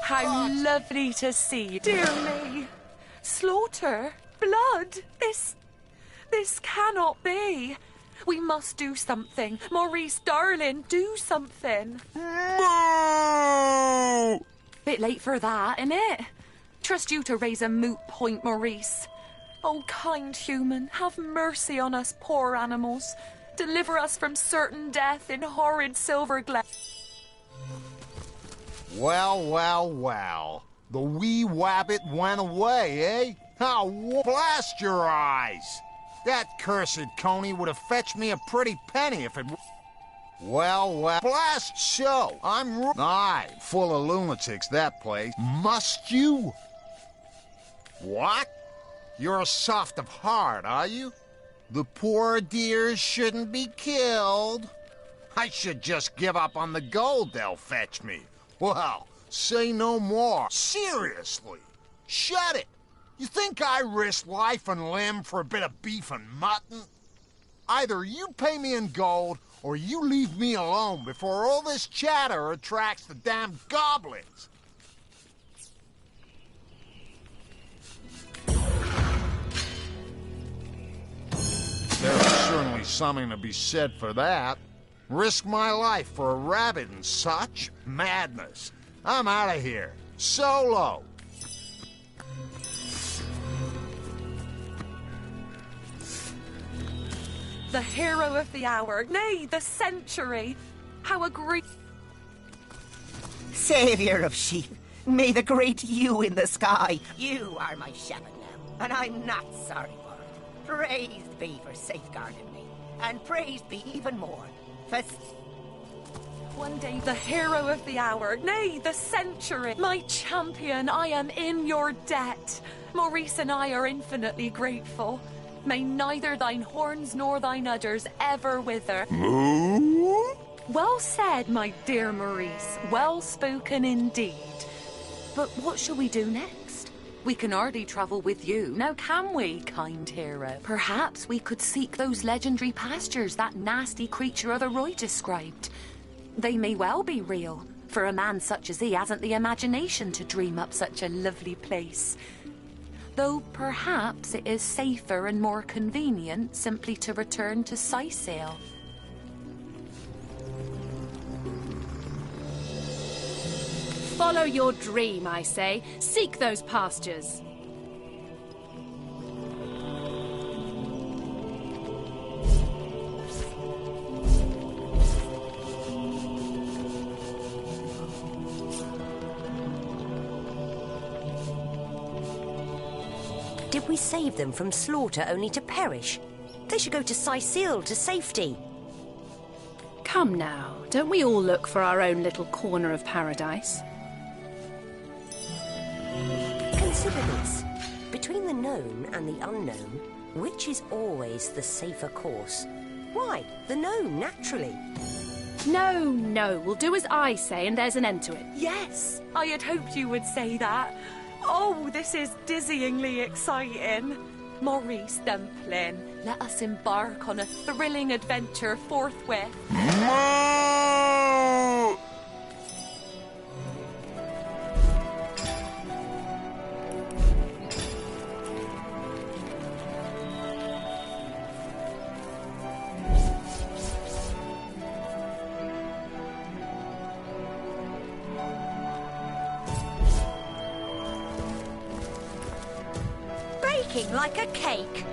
How lovely to see you. Dear me. Slaughter. Blood. This cannot be. We must do something. Maurice, darling, do something. No! Bit late for that, innit? Trust you to raise a moot point, Maurice. Oh, kind human, have mercy on us poor animals. Deliver us from certain death in horrid Silverglen. Well, well, well. The wee wabbit went away, eh? How blast your eyes! That cursed coney would have fetched me a pretty penny if it... Well, well, blast so. Aye, full of lunatics, that place. Must you? What? You're a soft of heart, are you? The poor dears shouldn't be killed. I should just give up on the gold they'll fetch me. Well, say no more. Seriously, shut it. You think I risk life and limb for a bit of beef and mutton? Either you pay me in gold, or you leave me alone before all this chatter attracts the damned goblins. There's certainly something to be said for that. Risk my life for a rabbit and such? Madness. I'm out of here. Solo. The hero of the hour, nay, the century. How agreed. Savior of sheep, may the great you in the sky. You are my shepherd now, and I'm not sorry for it. Praised be for safeguarding me, and praised be even more for... One day, the hero of the hour, nay, the century. My champion, I am in your debt. Maurice and I are infinitely grateful. May neither thine horns nor thine udders ever wither. Moo? Well said, my dear Maurice. Well spoken indeed. But what shall we do next? We can hardly travel with you, now can we, kind hero? Perhaps we could seek those legendary pastures that nasty creature of the Roy described. They may well be real, for a man such as he hasn't the imagination to dream up such a lovely place. Though perhaps it is safer and more convenient simply to return to Sisale. Follow your dream, I say. Seek those pastures. Did we save them from slaughter only to perish? They should go to Sisale to safety. Come now, don't we all look for our own little corner of paradise? Consider this. Between the known and the unknown, which is always the safer course? Why, the known, naturally. No, we'll do as I say and there's an end to it. Yes, I had hoped you would say that. Oh, this is dizzyingly exciting. Maurice Dumplin, let us embark on a thrilling adventure forthwith. Moo! Baking like a cake.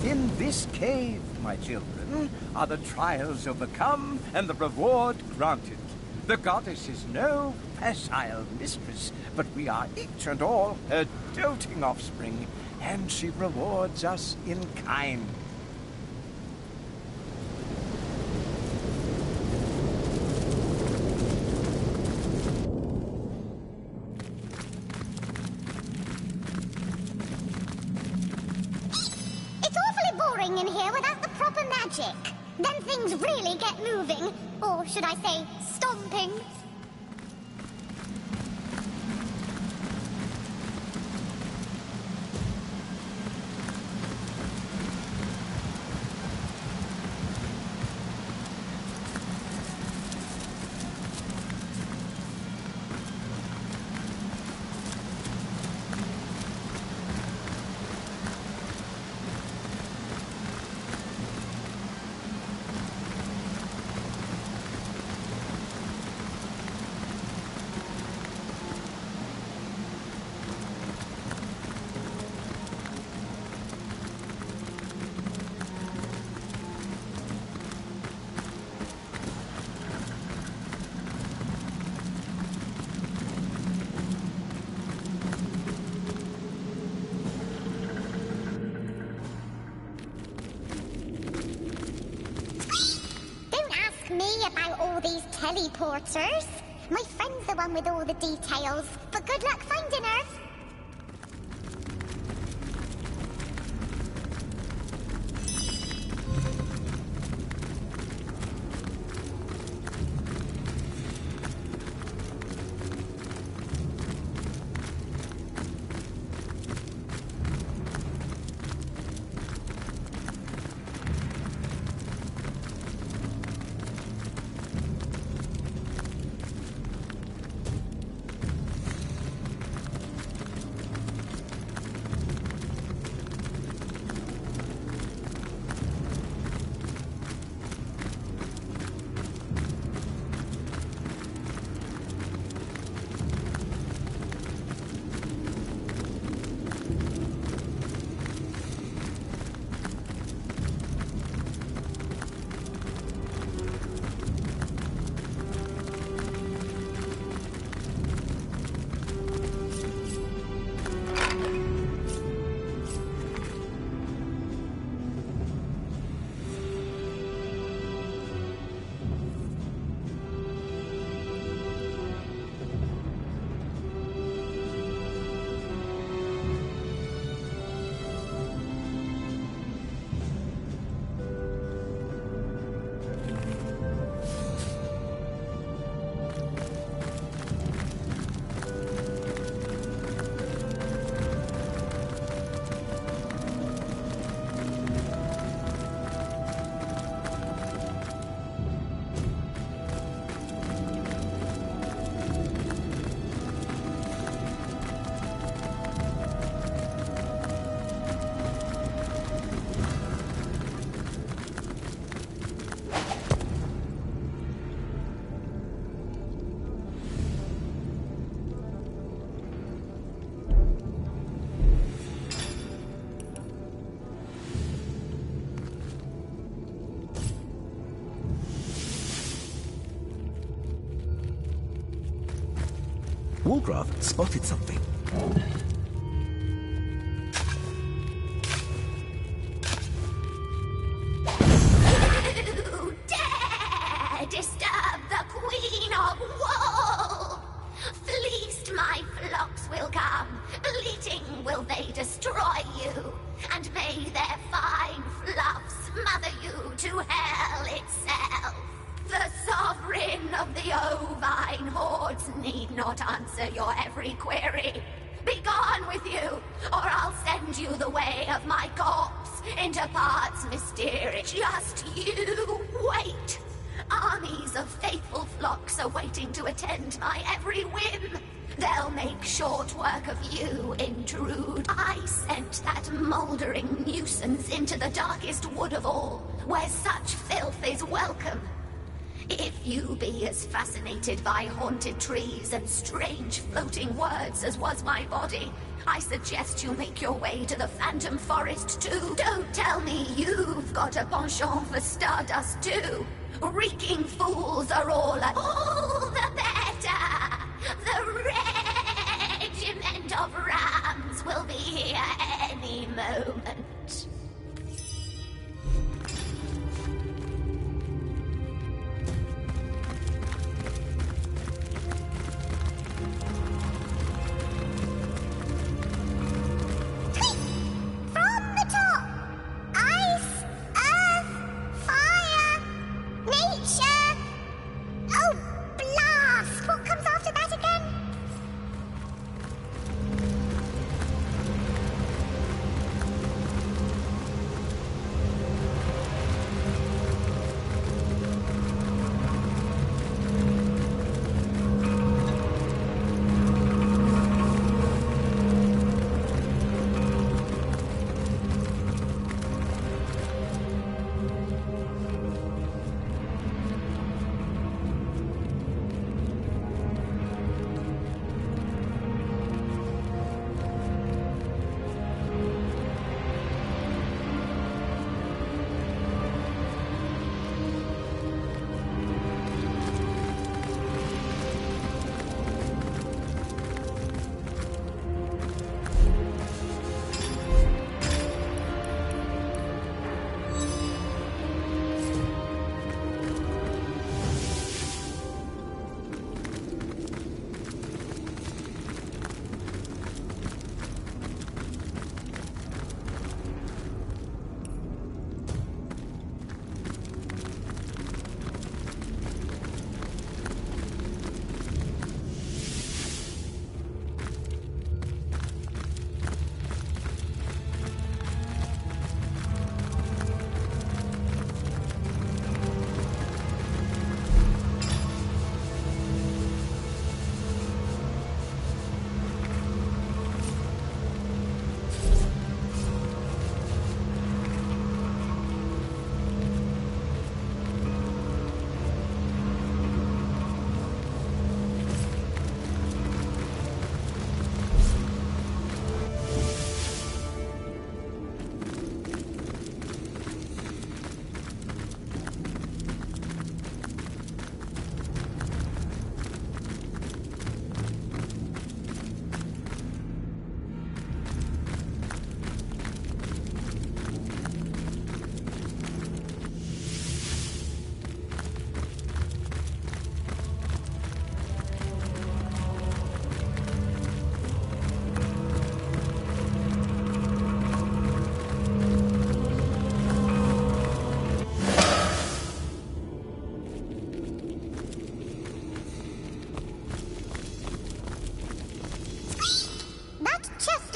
Within this cave, my children, are the trials overcome and the reward granted. The goddess is no facile mistress, but we are each and all her doting offspring, and she rewards us in kind. It's awfully boring in here without the proper magic. Then things really get moving. Or should I say, stomping. Me about all these teleporters. My friend's the one with all the details, but good luck finding her. Walgraf spotted something. Who dare disturb the Queen of Wool? Fleeced my flocks will come, bleating will they destroy you, and may their fine fluff smother you to hell itself. The sovereign of the ovine hordes need not answer your every query. Begone with you, or I'll send you the way of my corpse into parts mysterious. Just you wait. Armies of faithful flocks are waiting to attend my every whim. They'll make short work of you, intrude. I sent that mouldering nuisance into the darkest wood of all, where such filth is welcome. If you be as fascinated by haunted trees and strange floating words as was my body, I suggest you make your way to the Phantom Forest too. Don't tell me you've got a penchant for stardust too. Reeking fools are all the better. The regiment of rams will be here any moment. From the top! Ice, earth, fire, nature! Oh, blast! What comes after that again?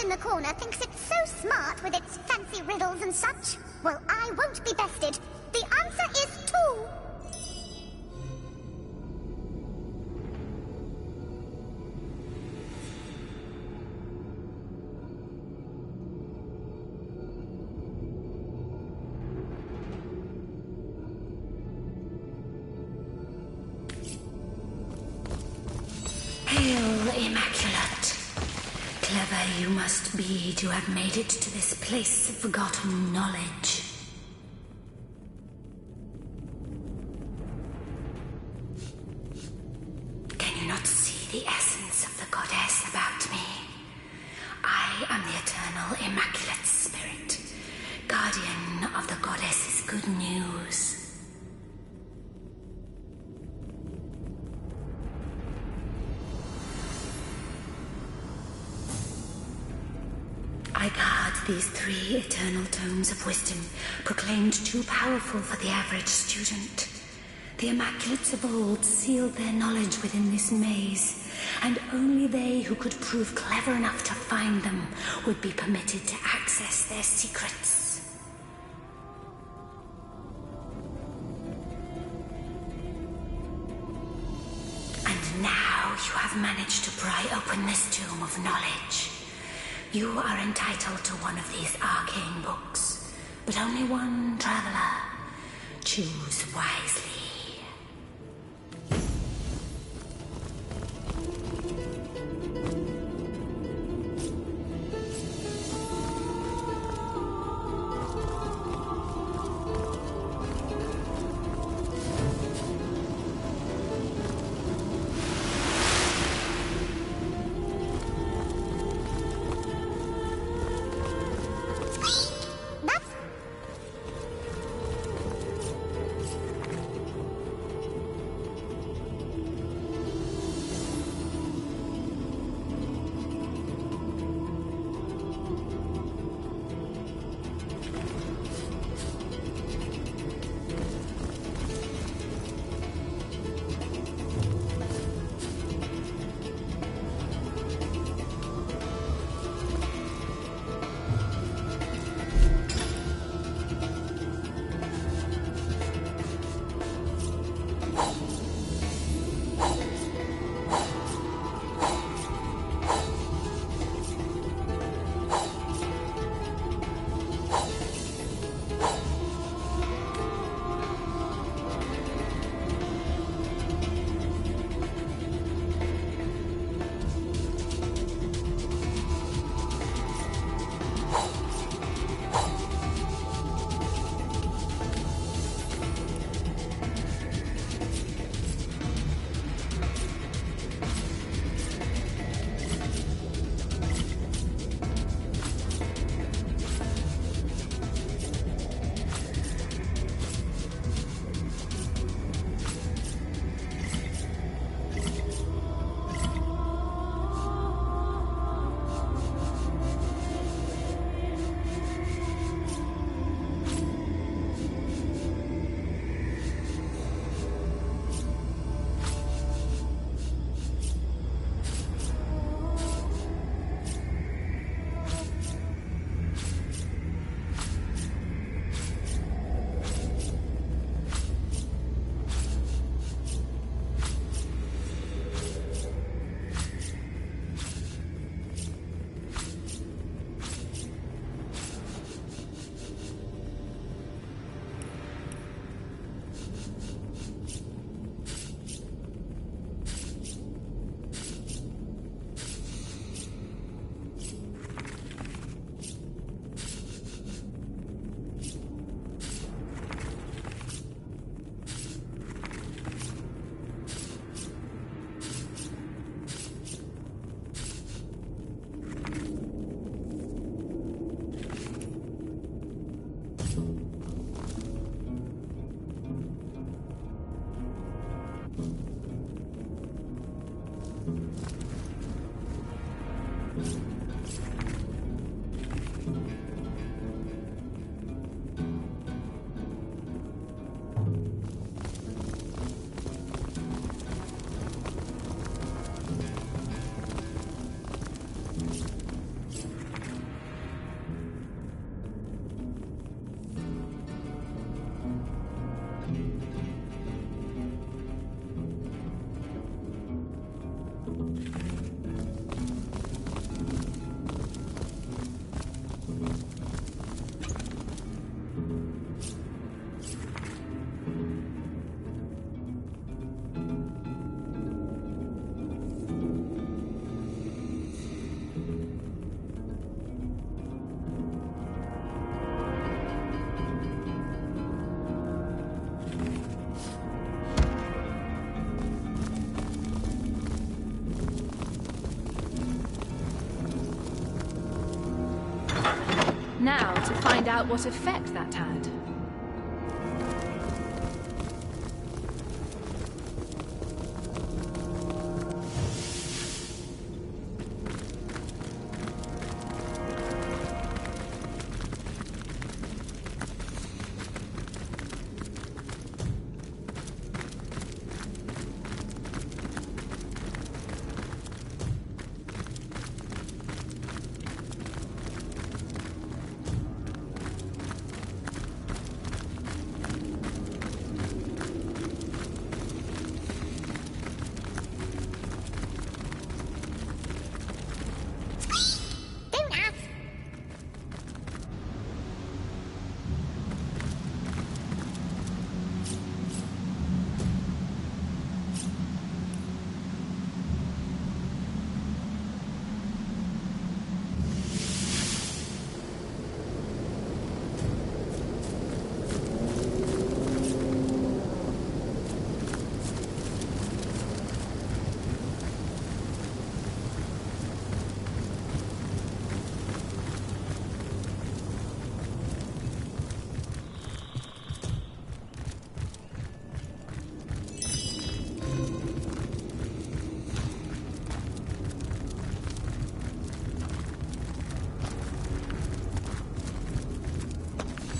In the corner thinks it's so smart with its fancy riddles and such. Well, I won't be bested. The answer is 2. Hail, Immaculate. Clever you must be to have made it to this place of forgotten knowledge. Can you not see the essence of the goddess about me? I am the eternal Immaculate Spirit, guardian of the goddess's good news. I guard these 3 eternal tomes of wisdom, proclaimed too powerful for the average student. The Immaculates of old sealed their knowledge within this maze, and only they who could prove clever enough to find them would be permitted to access their secrets. And now you have managed to pry open this tomb of knowledge. You are entitled to one of these arcane books, but only one, traveler. Choose wisely. Now to find out what effect that had.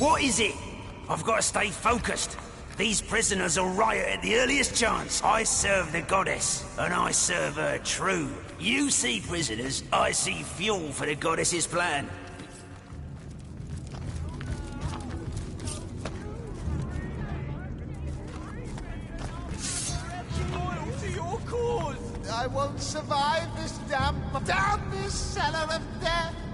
What is it? I've got to stay focused. These prisoners will riot at the earliest chance. I serve the goddess, and I serve her true. You see prisoners, I see fuel for the goddess's plan. I won't survive this damn this cellar of death.